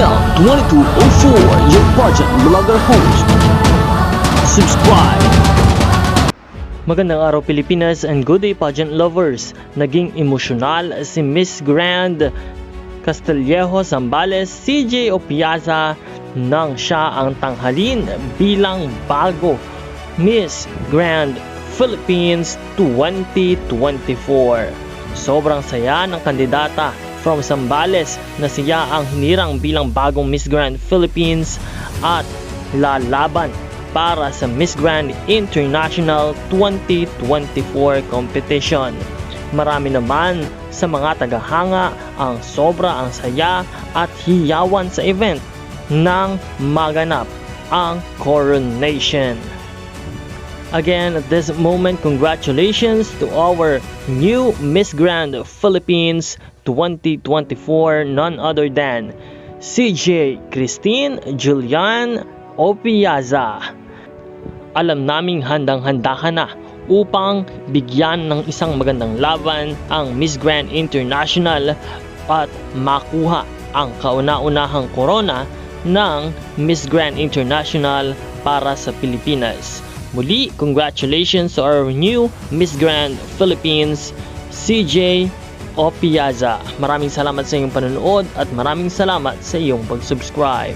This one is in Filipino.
Mel 2204, your pageant vlogger host. Subscribe! Magandang araw Pilipinas and good day pageant lovers. Naging emosyonal si Miss Grand Castillejo Zambales CJ Opiaza nang siya ang tanghalin bilang bago Miss Grand Philippines 2024. Sobrang saya ng kandidata from Zambales na siya ang hinirang bilang bagong Miss Grand Philippines at lalaban para sa Miss Grand International 2024 competition. Marami naman sa mga tagahanga ang sobra ang saya at hiyawan sa event nang maganap ang coronation. Again, at this moment, congratulations to our new Miss Grand Philippines 2024, none other than CJ Christine Julian Opiaza. Alam naming handang-handa ka na upang bigyan ng isang magandang laban ang Miss Grand International at makuha ang kauna-unahang korona ng Miss Grand International para sa Pilipinas. Muli, congratulations to our new Miss Grand Philippines, CJ Opiaza. Maraming salamat sa iyong panonood at maraming salamat sa iyong pag-subscribe.